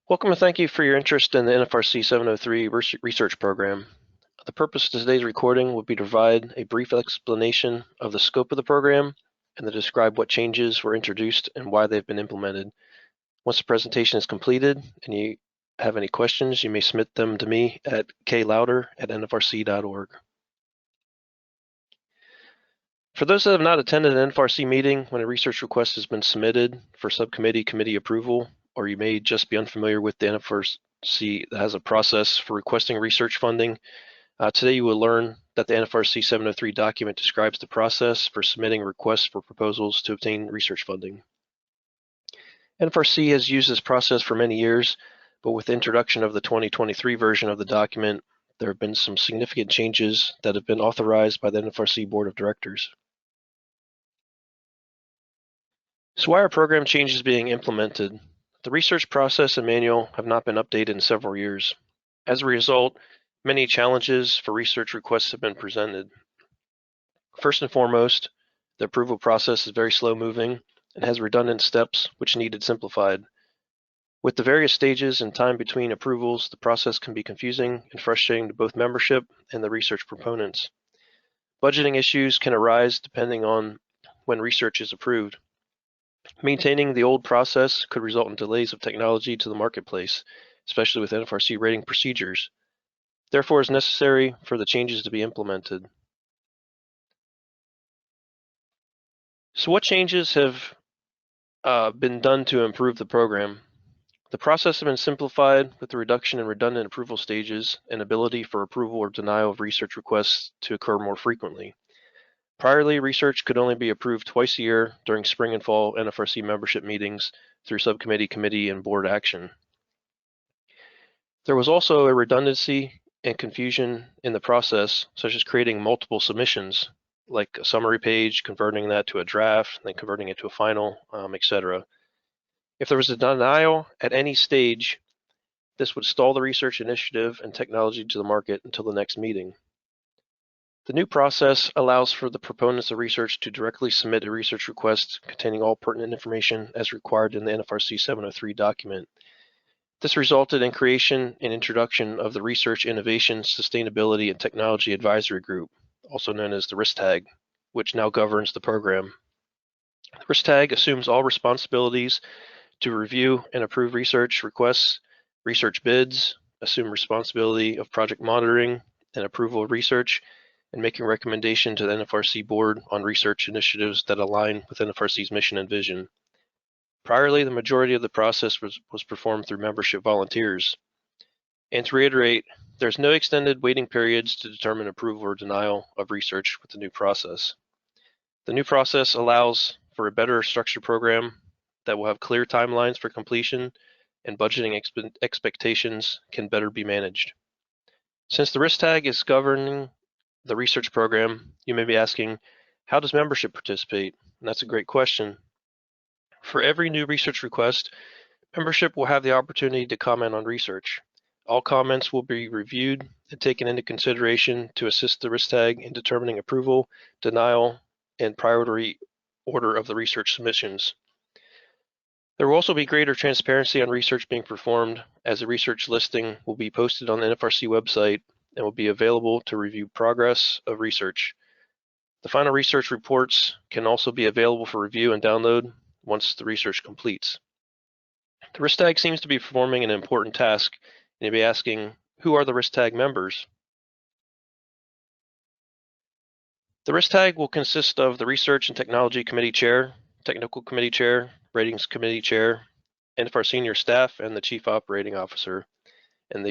Welcome and thank you for your interest in the NFRC 703 research program. The NFRC 703 research program. The purpose of today's recording will be to provide a brief explanation of the scope of the program and to describe what changes were introduced and why they've been implemented. Once the presentation is completed and you have any questions, you may submit them to me at klauder@nfrc.org. For those that have not attended an NFRC meeting when a research request has been submitted for committee approval, or you may just be unfamiliar with the NFRC that has a process for requesting research funding, today you will learn that the NFRC 703 document describes the process for submitting requests for proposals to obtain research funding. NFRC has used this process for many years, but with the introduction of the 2023 version of the document, there have been some significant changes that have been authorized by the NFRC Board of Directors. So why are program changes being implemented? The research process and manual have not been updated in several years. As a result, many challenges for research requests have been presented. First and foremost, the approval process is very slow moving and has redundant steps which needed simplified. With the various stages and time between approvals, the process can be confusing and frustrating to both membership and the research proponents. Budgeting issues can arise depending on when research is approved. Maintaining the old process could result in delays of technology to the marketplace, especially with NFRC rating procedures. Therefore, it's necessary for the changes to be implemented. So what changes have been done to improve the program? The process has been simplified with the reduction in redundant approval stages and ability for approval or denial of research requests to occur more frequently. Priorly, research could only be approved twice a year during spring and fall NFRC membership meetings through subcommittee, committee, and board action. There was also a redundancy and confusion in the process, such as creating multiple submissions, like a summary page, converting that to a draft, then converting it to a final, etc. If there was a denial at any stage, this would stall the research initiative and technology to the market until the next meeting. The new process allows for the proponents of research to directly submit a research request containing all pertinent information as required in the NFRC 703 document. This resulted in creation and introduction of the Research Innovation, Sustainability, and Technology Advisory Group, also known as the RISTAG, which now governs the program. The RISTAG assumes all responsibilities to review and approve research requests, research bids, assume responsibility of project monitoring and approval of research, and making recommendation to the NFRC board on research initiatives that align with NFRC's mission and vision. Priorly, the majority of the process was performed through membership volunteers. And to reiterate, there's no extended waiting periods to determine approval or denial of research with the new process. The new process allows for a better structured program that will have clear timelines for completion, and budgeting expectations can better be managed. Since the RISTAG is governing the research program, you may be asking, how does membership participate? And that's a great question. For every new research request, membership will have the opportunity to comment on research. All comments will be reviewed and taken into consideration to assist the RISTAG in determining approval, denial, and priority order of the research submissions. There will also be greater transparency on research being performed, as the research listing will be posted on the NFRC website and will be available to review progress of research. The final research reports can also be available for review and download once the research completes. The RISTAG seems to be performing an important task, and you'll be asking, who are the RISTAG members? The RISTAG will consist of the Research and Technology Committee Chair, Technical Committee Chair, Ratings Committee Chair, NFR senior staff, and the Chief Operating Officer. And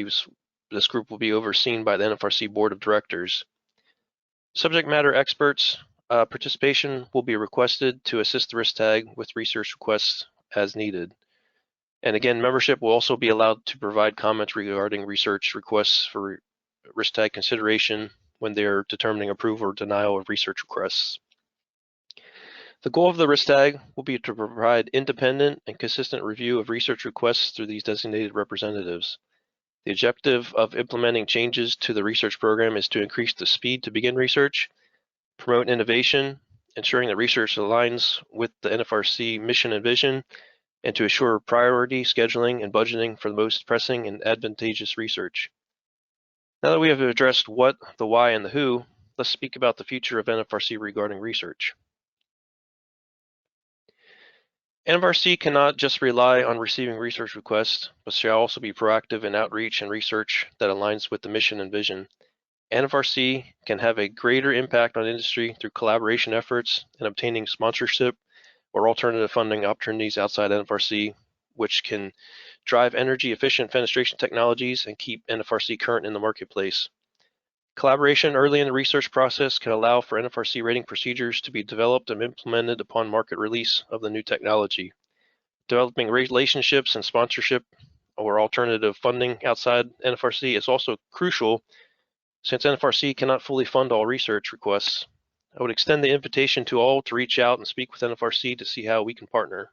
this group will be overseen by the NFRC Board of Directors. Subject matter experts participation will be requested to assist the RISTAG with research requests as needed. And again, membership will also be allowed to provide comments regarding research requests for RISTAG consideration when they are determining approval or denial of research requests. The goal of the RISTAG will be to provide independent and consistent review of research requests through these designated representatives. The objective of implementing changes to the research program is to increase the speed to begin research, promote innovation, ensuring that research aligns with the NFRC mission and vision, and to assure priority scheduling and budgeting for the most pressing and advantageous research. Now that we have addressed what, the why, and the who, let's speak about the future of NFRC regarding research. NFRC cannot just rely on receiving research requests, but shall also be proactive in outreach and research that aligns with the mission and vision. NFRC can have a greater impact on industry through collaboration efforts and obtaining sponsorship or alternative funding opportunities outside NFRC, which can drive energy-efficient fenestration technologies and keep NFRC current in the marketplace. Collaboration early in the research process can allow for NFRC rating procedures to be developed and implemented upon market release of the new technology. Developing relationships and sponsorship or alternative funding outside NFRC is also crucial since NFRC cannot fully fund all research requests. I would extend the invitation to all to reach out and speak with NFRC to see how we can partner.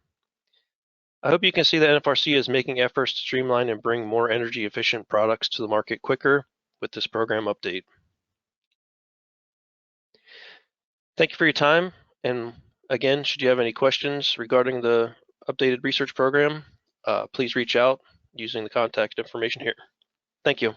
I hope you can see that NFRC is making efforts to streamline and bring more energy efficient products to the market quicker with this program update. Thank you for your time. And again, should you have any questions regarding the updated research program, please reach out using the contact information here. Thank you.